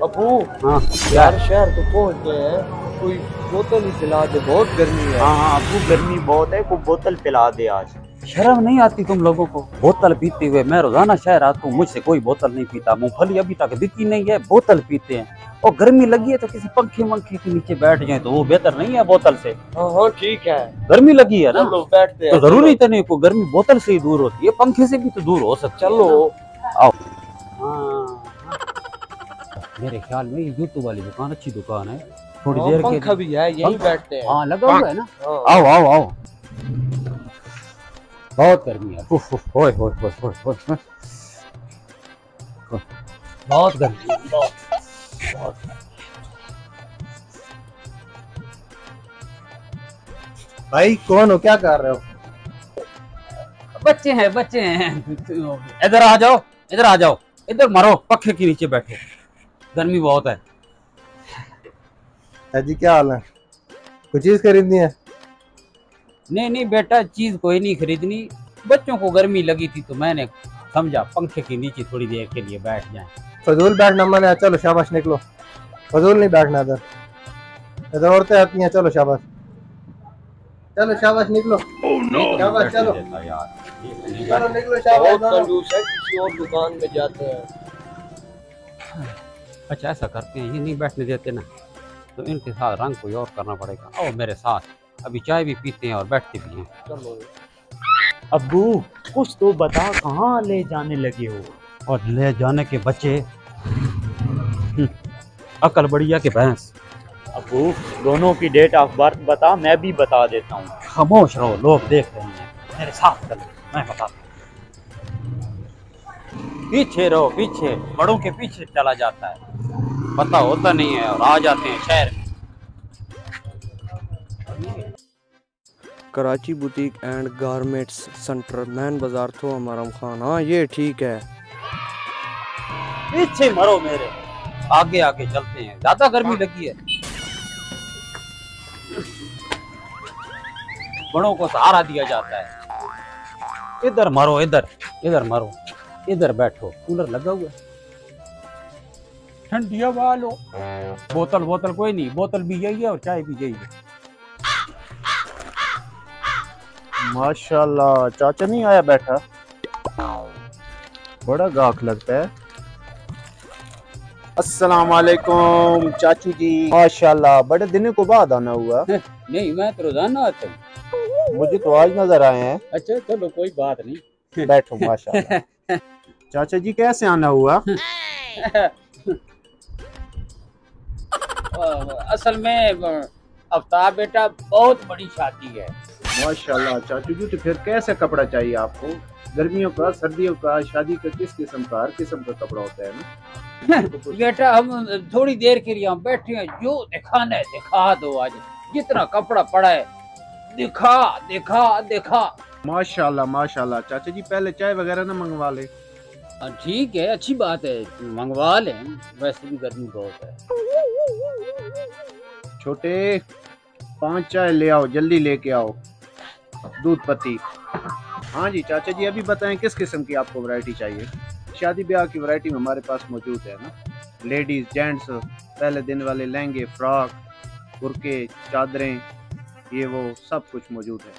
अबू हाँ यार शहर तो पहुंच गए हैं, कोई बोतल ही पिला दे, बहुत गर्मी है। हाँ हाँ अबू गर्मी बहुत है, कोई बोतल पिला दे आज। शर्म नहीं आती तुम लोगों को? बोतल पीते हुए मैं रोजाना शहर आता हूँ, मुझसे कोई बोतल नहीं पीता। मूंगफली अभी तक बिकी नहीं है, बोतल पीते हैं। और गर्मी लगी है तो किसी पंखे वंखे के नीचे बैठ जाए तो वो बेहतर नहीं है बोतल से। हाँ हाँ ठीक है, गर्मी लगी है ना, चलो बैठते हैं। तो जरूरी तो नहीं को गर्मी बोतल से ही दूर होती है, पंखे से भी तो दूर हो सकती है। चलो आओ। हाँ मेरे ख्याल में ये जूतों वाली दुकान अच्छी दुकान है, थोड़ी देर के पंखा भी है, यहीं बैठते हैं। हाँ लगा हुआ है ना। हाँ। आओ आओ आओ, बहुत गर्मी है। उफ उफ, ओए ओए ओए ओए ओए, बहुत गर्मी है, बहुत। भाई कौन हो, क्या कर रहे हो? बच्चे हैं बच्चे हैं, इधर आ जाओ, इधर आ जाओ, इधर मरो, पखे के नीचे बैठो, गर्मी बहुत है। जी क्या हाल है? कुछ चीज खरीदनी है? नहीं नहीं बेटा, चीज कोई नहीं खरीदनी, बच्चों को गर्मी लगी थी तो मैंने समझा पंखे के नीचे थोड़ी देर के लिए बैठ जाएं। फजूल बैठना मना है, चलो शाबाश निकलो। फजूल नहीं बैठना इधर, इधर औरतें आती हैं। चलो शाबाश, चलो शाबाश निकलो। शाबाश चलो, चलो निकलो शाबाश। बहुत कंजूस है, किसी और दुकान में जाते हैं। अच्छा ऐसा करते हैं, ये नहीं बैठने देते ना, तो इनके साथ रंग कोई और करना पड़ेगा। आओ मेरे साथ, अभी चाय भी पीते हैं और बैठते भी हैं। चलो अब्बू कुछ तो बता, कहाँ ले जाने लगे हो? और ले जाने के बच्चे, अकल बढ़िया के भैंस। अब्बू दोनों की डेट ऑफ बर्थ बता, मैं भी बता देता हूँ। खामोश रहो, लोग देख रहे हैं, मेरे साथ चलो मैं बताता हूँ। पीछे रहो, पीछे बड़ों के पीछे चला जाता है, पता होता नहीं है और आ जाते हैं शहर में। Karachi boutique and garments centre, man बाजार तो हमारा खान। हाँ ये ठीक है। पीछे मरो मेरे, आगे आगे चलते हैं, ज्यादा गर्मी लगी है। बड़ों को सहारा दिया जाता है। इधर मरो, इधर इधर मरो, इधर बैठो, कूलर लगा हुआ है, ठंडी हवा लो। बोतल बोतल कोई नहीं, बोतल भी यही है और चाय भी यही है। माशाल्लाह चाचा नहीं आया बैठा, बड़ा गाहक लगता है। अस्सलाम वालेकुम चाचू जी। माशाल्लाह बड़े दिनों को बाद आना हुआ। नहीं मैं तो रोजाना आता हूँ। मुझे तो आज नजर आए हैं। अच्छा चलो कोई बात नहीं, बैठो माशाल्लाह। चाचा जी कैसे आना हुआ? असल में अफ्ताब बेटा बहुत बड़ी शादी है। माशाल्लाह चाचू जी, तो फिर कैसे कपड़ा चाहिए आपको? गर्मियों का, सर्दियों का, शादी का, किस किस्म का? हर किस्म का कपड़ा होता है ना। बेटा हम थोड़ी देर के लिए हम बैठे हैं, जो दिखाना है दिखा दो, आज जितना कपड़ा पड़ा है दिखा दिखा दिखा। माशाल्लाह माशाल्लाह। चाचा जी पहले चाय वगैरह ना मंगवा ले। ठीक है, अच्छी बात है, मंगवा लें, वैसे भी गर्मी बहुत है। छोटे 5 चाय ले आओ, जल्दी लेके आओ, दूध पत्ती। हाँ जी चाचा जी, अभी बताएं किस किस्म की आपको वैरायटी चाहिए? शादी ब्याह की वैरायटी में हमारे पास मौजूद है ना, लेडीज जेंट्स, पहले दिन वाले लहंगे, फ्रॉक, बुर्के, चादरें, ये वो सब कुछ मौजूद है।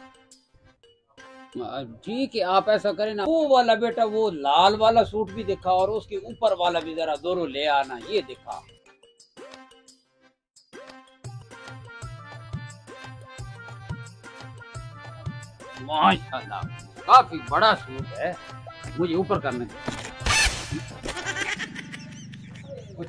ठीक है, आप ऐसा करें ना, वो वाला बेटा, वो लाल वाला सूट भी दिखा और उसके ऊपर वाला भी जरा दोनों ले आना, ये दिखा। माशाल्लाह काफी बड़ा सूट है, मुझे ऊपर करने दो।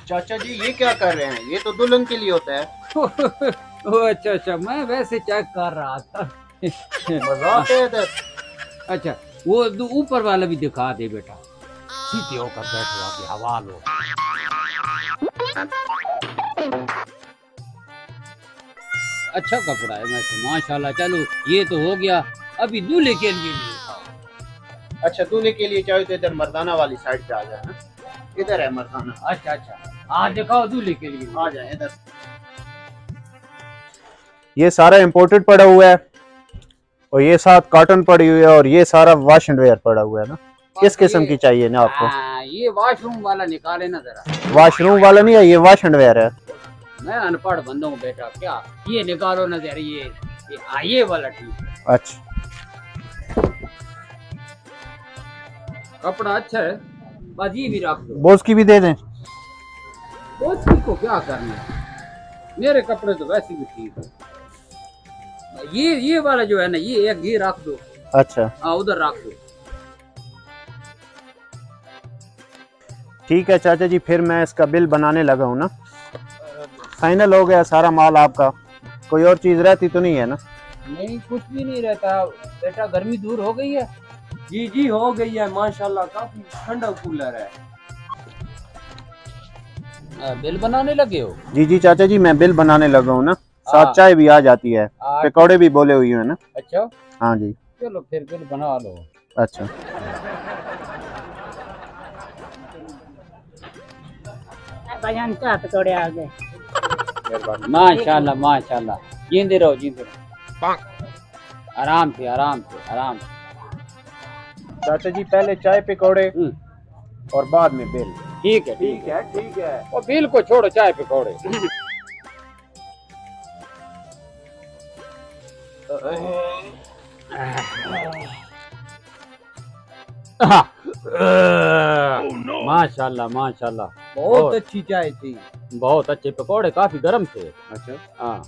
चाचा जी ये क्या कर रहे हैं? ये तो दुल्हन के लिए होता है। अच्छा अच्छा, मैं वैसे चेक कर रहा था। मजाक है इधर। अच्छा वो ऊपर वाला भी दिखा दे बेटा, सीधे होकर बैठो, अभी हवा लो। अच्छा कपड़ा है वैसे माशाल्लाह। चलो ये तो हो गया, अभी दूल्हे के लिए भी दिखाओ। अच्छा दूल्हे के लिए चाहिए तो इधर मर्दाना वाली साइड पे आ जाए ना, इधर है मर्दाना। अच्छा अच्छा हाँ दिखाओ, दूल्हे के लिए आ जाए इधर। ये सारा इम्पोर्टेड पड़ा हुआ है और ये साथ कॉटन पड़ी हुई है और ये सारा वॉश एंड वेयर पड़ा हुआ है ना। किस किस्म की चाहिए ना आपको? ये वॉशरूम वाला निकाले ना जरा। वॉशरूम वाला नहीं है, ये वॉश एंड वेयर है। मैं अनपढ़ बंदा हूँ बेटा, क्या ये निकालो ना जरा, ये वाला ठीक है। अच्छा, कपड़ा अच्छा है, बस ये भी रख दो। बोस की भी दे दें? बोझ को क्या करना है, मेरे कपड़े तो वैसे भी ठीक है। ये वाला जो है ना, ये रख दो। अच्छा हाँ उधर रख दो। ठीक है चाचा जी, फिर मैं इसका बिल बनाने लगा हूँ ना। फाइनल हो गया सारा माल आपका, कोई और चीज रहती तो नहीं है ना? नहीं कुछ भी नहीं रहता बेटा, गर्मी दूर हो गई है। जी जी हो गई है माशाल्लाह, काफी ठंडा कूलर है। बिल बनाने लगे हो? जी जी चाचा जी, मैं बिल बनाने लगा हूँ ना, हाँ। साथ चाय भी आ जाती है, पकौड़े भी बोले हुई है ना। अच्छा हाँ जी। चलो फिर बिल बना लो। अच्छा भाईजान चाय पकौड़े आ गए। माशाल्लाह माशाल्लाह, जींदे रहो जींदे रहो, आराम से आराम से आराम से। चाचा जी, पहले चाय पकौड़े और बाद में बिल। ठीक है ठीक है ठीक है। और बिल को छोड़ो, चाय पकौड़े। माशाल्लाह माशाल्लाह, बहुत अच्छी चाय थी। बहुत अच्छे पकौड़े, काफी गर्म थे। अच्छा हाँ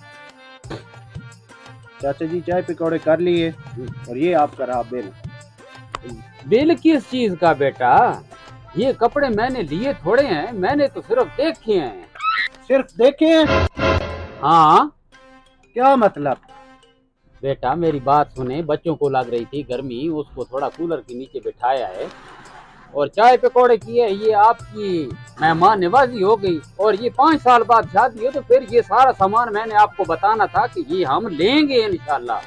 चाचा जी, चाय पकौड़े कर लिए और ये आपका रहा बिल। बिल किस चीज का बेटा, ये कपड़े मैंने लिए थोड़े हैं, मैंने तो सिर्फ देखे हैं। सिर्फ देखे हैं? हाँ क्या मतलब? बेटा मेरी बात सुने, बच्चों को लग रही थी गर्मी, उसको थोड़ा कूलर के नीचे बिठाया है और चाय पकौड़े की है। ये आपकी मेहमान नवाजी हो गई, और ये 5 साल बाद शादी हो, तो फिर ये सारा सामान मैंने आपको बताना था कि ये हम लेंगे इंशाल्लाह।